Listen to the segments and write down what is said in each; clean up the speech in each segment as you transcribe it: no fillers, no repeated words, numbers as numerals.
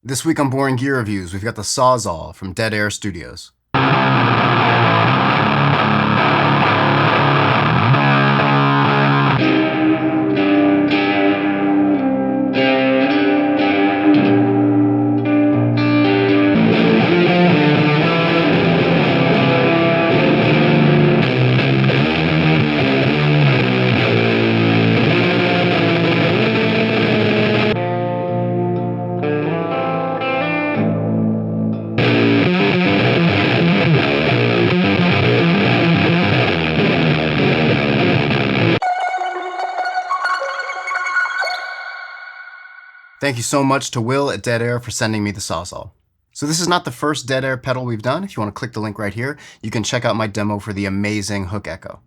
This week on Boring Gear Reviews, we've got the Sawzall from Dead Air Studios. Thank you so much to Will at Dead Air for sending me the Sawzall. So this is not the first Dead Air pedal we've done. If you want to click the link right here, you can check out my demo for the amazing Hook Echo.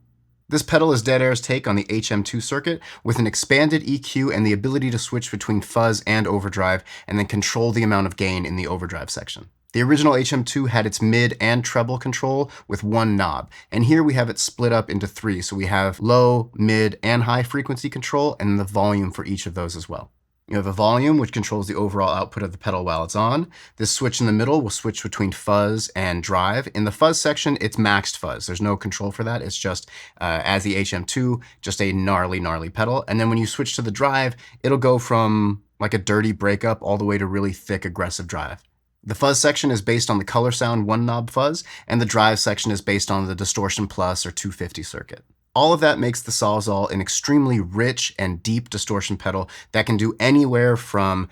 This pedal is Dead Air's take on the HM2 circuit with an expanded EQ and the ability to switch between fuzz and overdrive and then control the amount of gain in the overdrive section. The original HM2 had its mid and treble control with one knob, and here we have it split up into three, so we have low, mid, and high frequency control and the volume for each of those as well. You have a volume, which controls the overall output of the pedal while it's on. This switch in the middle will switch between fuzz and drive. In the fuzz section, it's maxed fuzz. There's no control for that. It's just, as the HM2, just a gnarly, gnarly pedal. And then when you switch to the drive, it'll go from like a dirty breakup all the way to really thick, aggressive drive. The fuzz section is based on the color sound one knob fuzz, and the drive section is based on the Distortion Plus or 250 circuit. All of that makes the Sawzall an extremely rich and deep distortion pedal that can do anywhere from,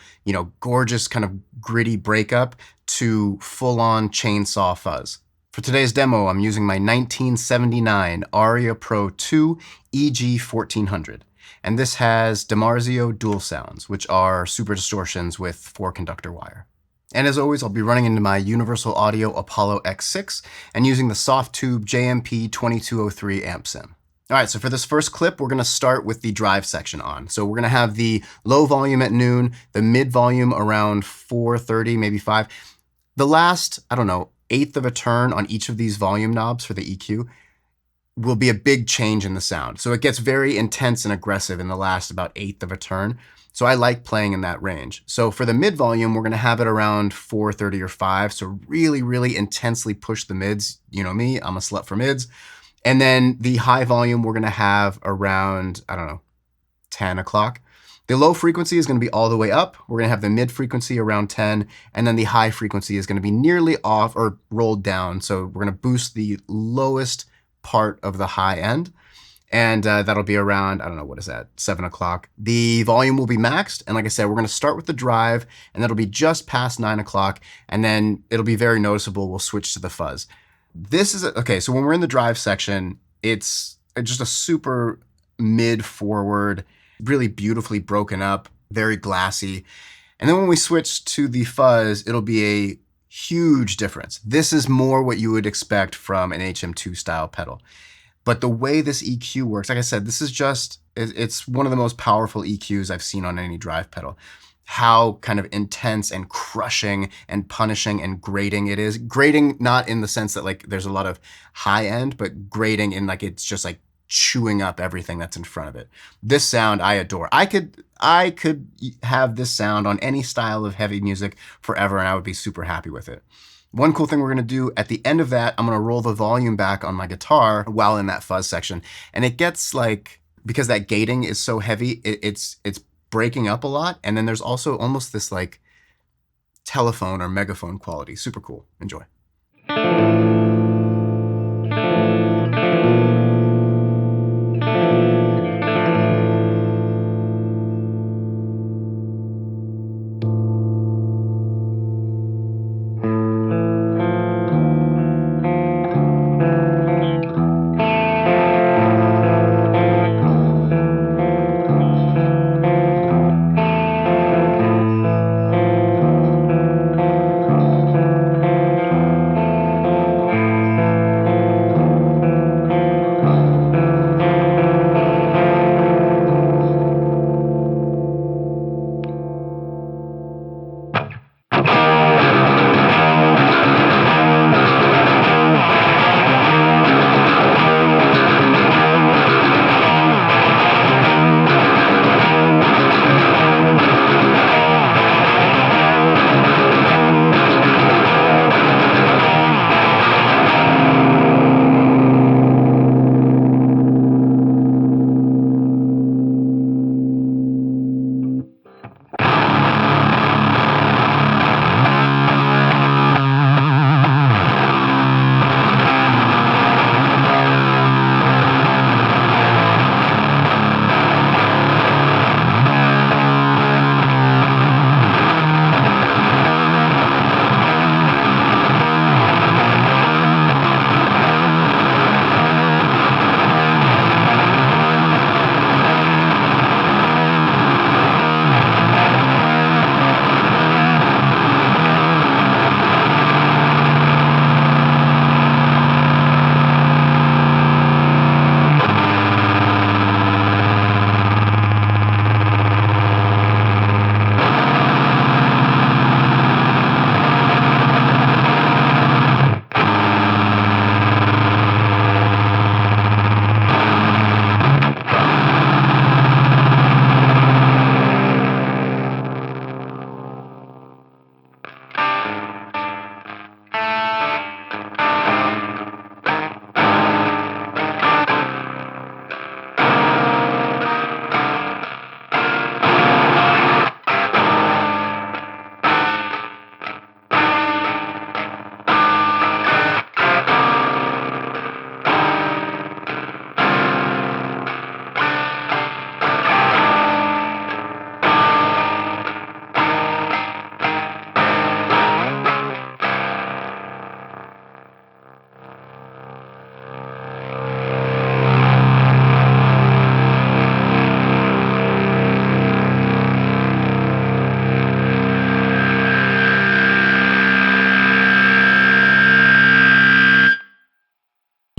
gorgeous kind of gritty breakup to full-on chainsaw fuzz. For today's demo, I'm using my 1979 Aria Pro 2 EG 1400. And this has Dimarzio dual sounds, which are super distortions with 4-conductor wire. And as always, I'll be running into my Universal Audio Apollo X6 and using the Softube JMP 2203 amp sim. All right, so for this first clip, we're going to start with the drive section on. So we're going to have the low volume at noon, the mid volume around 4:30, maybe 5. The last, eighth of a turn on each of these volume knobs for the EQ will be a big change in the sound. So it gets very intense and aggressive in the last about eighth of a turn. So I like playing in that range. So for the mid volume, we're going to have it around 4:30 or 5. So really, really intensely push the mids. You know me, I'm a slut for mids. And then the high volume, we're going to have around, 10 o'clock. The low frequency is going to be all the way up. We're going to have the mid frequency around 10. And then the high frequency is going to be nearly off or rolled down. So we're going to boost the lowest part of the high end. And that'll be around, 7 o'clock. The volume will be maxed. And like I said, we're going to start with the drive. And that'll be just past 9 o'clock. And then it'll be very noticeable. We'll switch to the fuzz. This is, so when we're in the drive section, it's just a super mid-forward, really beautifully broken up, very glassy. And then when we switch to the fuzz, it'll be a huge difference. This is more what you would expect from an HM2 style pedal. But the way this EQ works, like I said, this is it's one of the most powerful EQs I've seen on any drive pedal. How kind of intense and crushing and punishing and grating it is. Grating not in the sense that there's a lot of high end, but grating in it's just chewing up everything that's in front of it. This sound I adore. I could have this sound on any style of heavy music forever and I would be super happy with it. One cool thing we're going to do at the end of that, I'm going to roll the volume back on my guitar while in that fuzz section. And it gets because that gating is so heavy, it's breaking up a lot, and then there's also almost this telephone or megaphone quality. Super cool. Enjoy.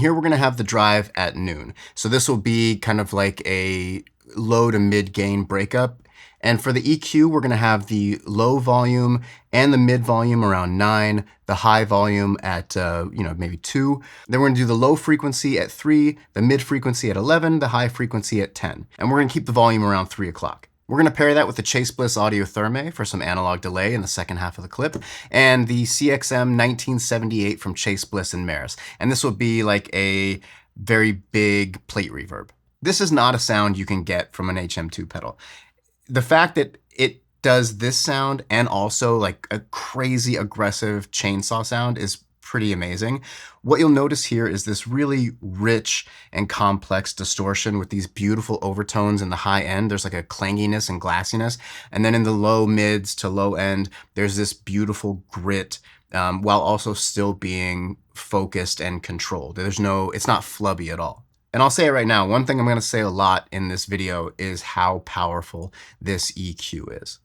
Here we're going to have the drive at noon. So this will be kind of like a low to mid gain breakup. And for the EQ, we're going to have the low volume and the mid volume around 9, the high volume at maybe 2. Then we're going to do the low frequency at 3, the mid frequency at 11, the high frequency at 10. And we're going to keep the volume around 3 o'clock. We're going to pair that with the Chase Bliss Audio Thermae for some analog delay in the second half of the clip, and the CXM 1978 from Chase Bliss and Meris. And this will be like a very big plate reverb. This is not a sound you can get from an HM2 pedal. The fact that it does this sound and also like a crazy aggressive chainsaw sound is pretty amazing. What you'll notice here is this really rich and complex distortion with these beautiful overtones in the high end. There's like a clanginess and glassiness. And then in the low mids to low end, there's this beautiful grit while also still being focused and controlled. It's not flubby at all. And I'll say it right now, one thing I'm going to say a lot in this video is how powerful this EQ is.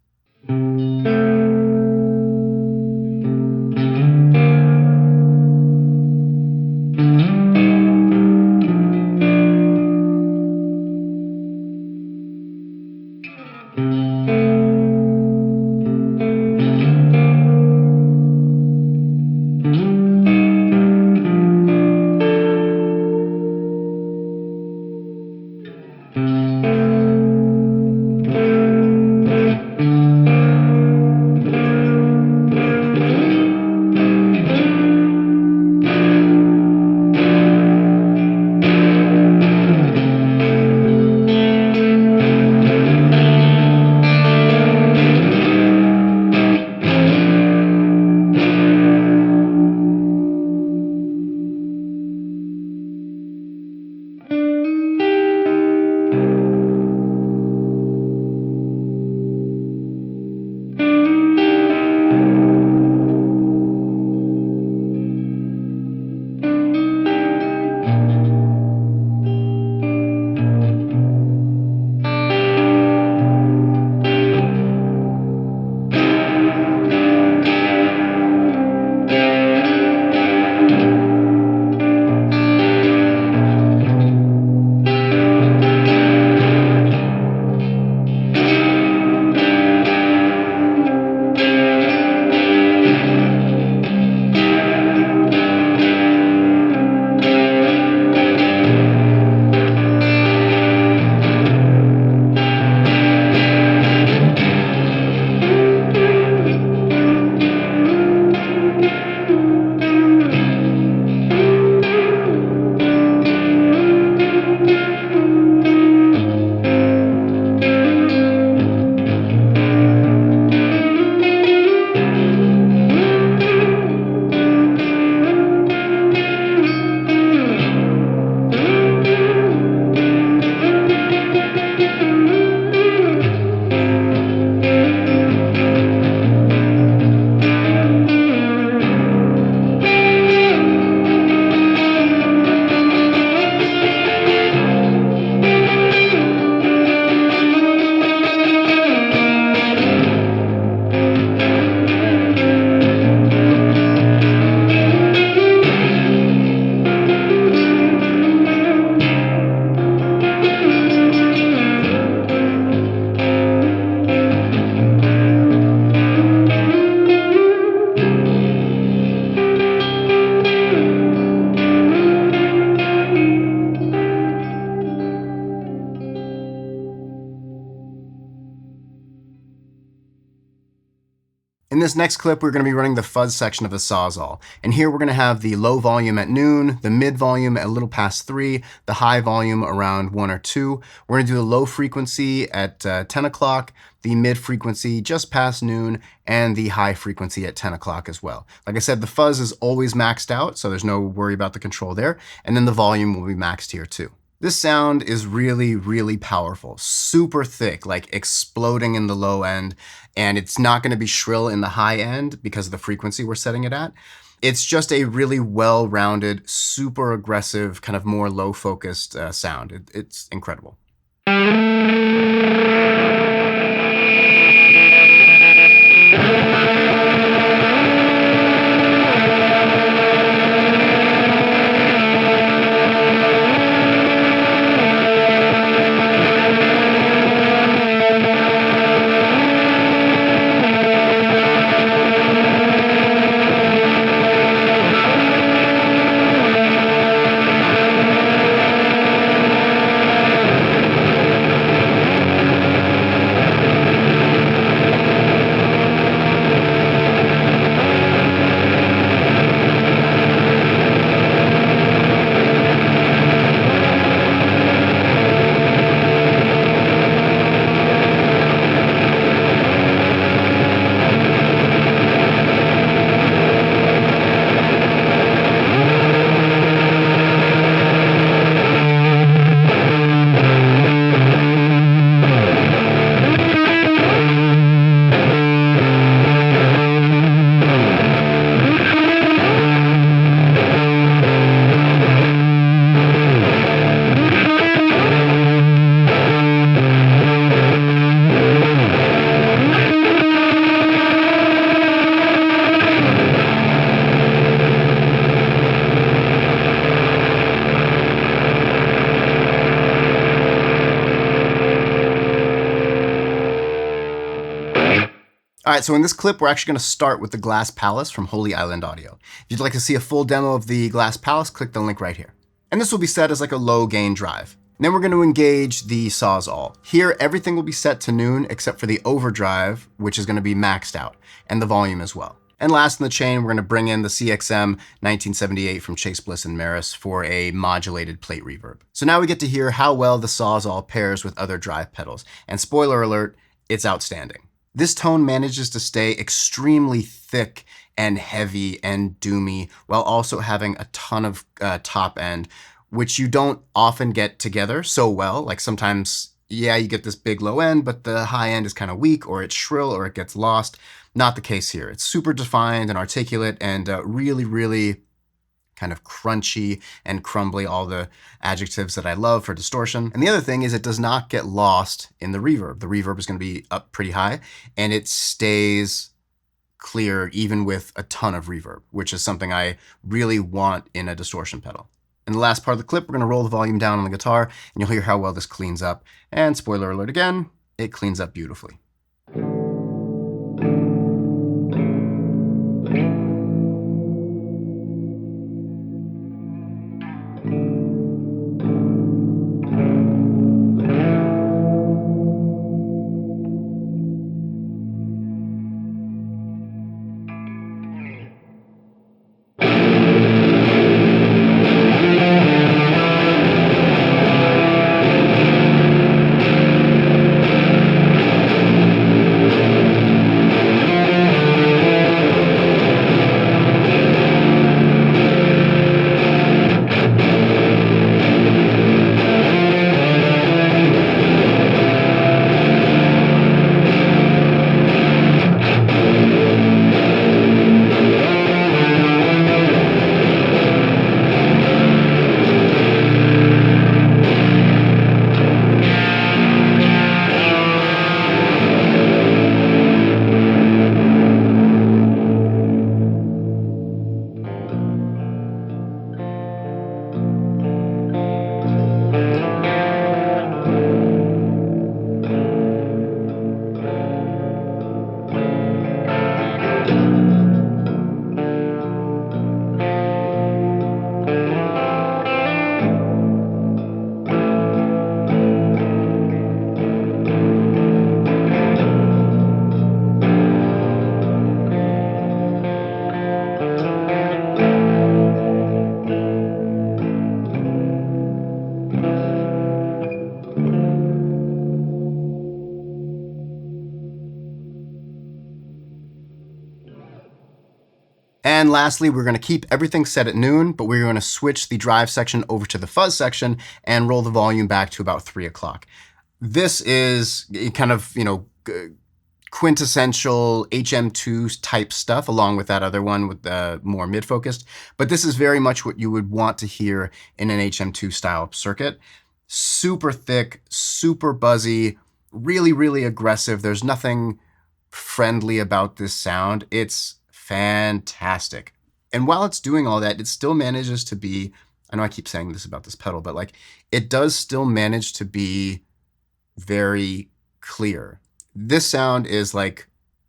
In this next clip, we're going to be running the fuzz section of the Sawzall. And here we're going to have the low volume at noon, the mid volume at a little past 3, the high volume around 1 or 2. We're going to do the low frequency at 10 o'clock, the mid frequency just past noon, and the high frequency at 10 o'clock as well. Like I said, the fuzz is always maxed out, so there's no worry about the control there. And then the volume will be maxed here too. This sound is really, really powerful, super thick, like exploding in the low end, and it's not going to be shrill in the high end because of the frequency we're setting it at. It's just a really well-rounded, super aggressive, kind of more low-focused sound. It's incredible. right, so in this clip, we're actually going to start with the Glass Palace from Holy Island Audio. If you'd like to see a full demo of the Glass Palace, click the link right here. And this will be set as like a low gain drive. And then we're going to engage the Sawzall. Here, everything will be set to noon except for the overdrive, which is going to be maxed out, and the volume as well. And last in the chain, we're going to bring in the CXM 1978 from Chase Bliss and Meris for a modulated plate reverb. So now we get to hear how well the Sawzall pairs with other drive pedals. And spoiler alert, it's outstanding. This tone manages to stay extremely thick and heavy and doomy while also having a ton of top end, which you don't often get together so well. Like sometimes, yeah, you get this big low end, but the high end is kind of weak, or it's shrill, or it gets lost. Not the case here. It's super defined and articulate and really, really kind of crunchy and crumbly, all the adjectives that I love for distortion. And the other thing is it does not get lost in the reverb. The reverb is going to be up pretty high, and it stays clear even with a ton of reverb, which is something I really want in a distortion pedal. In the last part of the clip, we're going to roll the volume down on the guitar, and you'll hear how well this cleans up. And spoiler alert again, it cleans up beautifully. And lastly, we're going to keep everything set at noon, but we're going to switch the drive section over to the fuzz section and roll the volume back to about 3 o'clock. This is kind of, quintessential HM2 type stuff, along with that other one with the more mid-focused. But this is very much what you would want to hear in an HM2 style circuit. Super thick, super buzzy, really, really aggressive. There's nothing friendly about this sound. It's fantastic. And while it's doing all that, it still manages to be, I know I keep saying this about this pedal, but like it does still manage to be very clear. This sound is like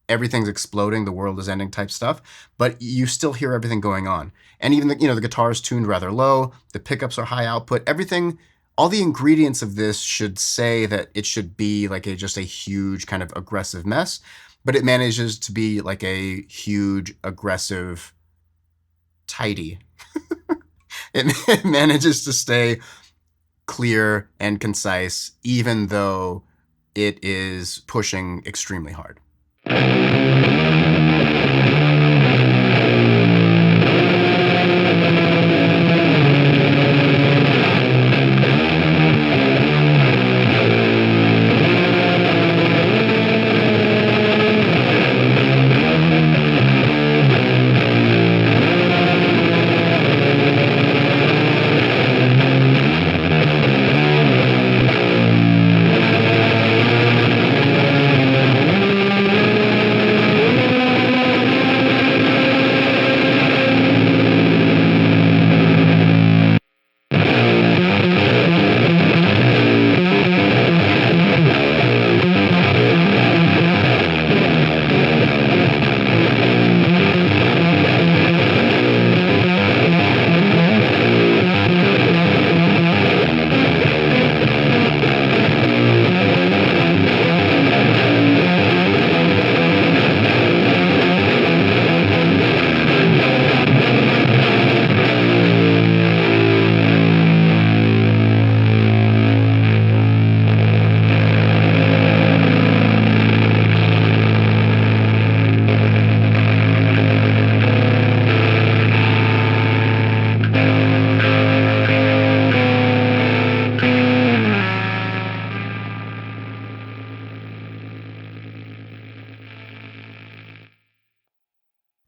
everything's exploding, the world is ending type stuff, but you still hear everything going on. And even the guitar is tuned rather low, the pickups are high output, everything, all the ingredients of this should say that it should be like just a huge kind of aggressive mess, but it manages to be like a huge, aggressive, tidy. It manages to stay clear and concise, even though it is pushing extremely hard.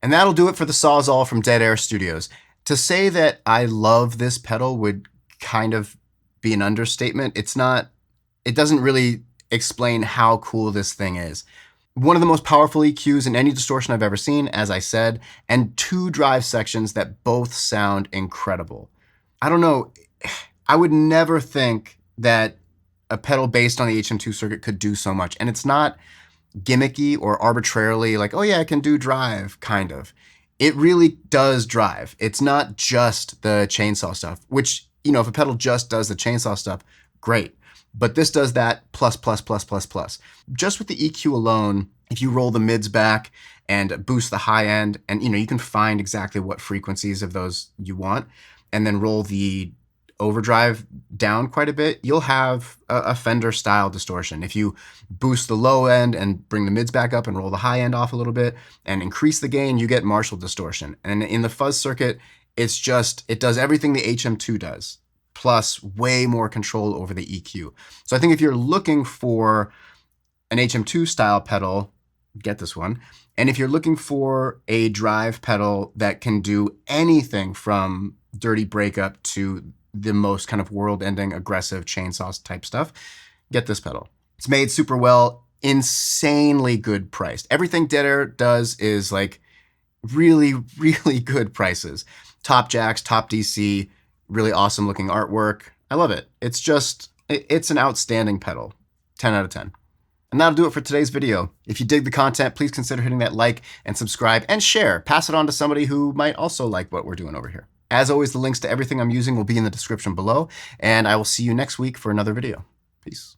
And that'll do it for the Sawzall from Dead Air Studios. To say that I love this pedal would kind of be an understatement. It doesn't really explain how cool this thing is. One of the most powerful EQs in any distortion I've ever seen, as I said, and 2 drive sections that both sound incredible. I don't know, I would never think that a pedal based on the HM2 circuit could do so much. And it's not gimmicky or arbitrarily like, oh yeah, I can do drive, kind of. It really does drive. It's not just the chainsaw stuff, which, you know, if a pedal just does the chainsaw stuff, great. But this does that plus, plus, plus, plus, plus. Just with the EQ alone, if you roll the mids back and boost the high end, and, you know, you can find exactly what frequencies of those you want, and then roll the overdrive down quite a bit, you'll have a Fender style distortion. If you boost the low end and bring the mids back up and roll the high end off a little bit and increase the gain, you get Marshall distortion. And in the fuzz circuit, it does everything the HM2 does, plus way more control over the EQ. So I think if you're looking for an HM2 style pedal, get this one. And if you're looking for a drive pedal that can do anything from dirty breakup to the most kind of world-ending aggressive chainsaws type stuff, get this pedal. It's made super well, insanely good priced. Everything Dead Air does is like really, really good prices. Top jacks, top DC, really awesome looking artwork. I love it. It's an outstanding pedal. 10 out of 10. And that'll do it for today's video. If you dig the content, please consider hitting that like and subscribe and share. Pass it on to somebody who might also like what we're doing over here. As always, the links to everything I'm using will be in the description below, and I will see you next week for another video. Peace.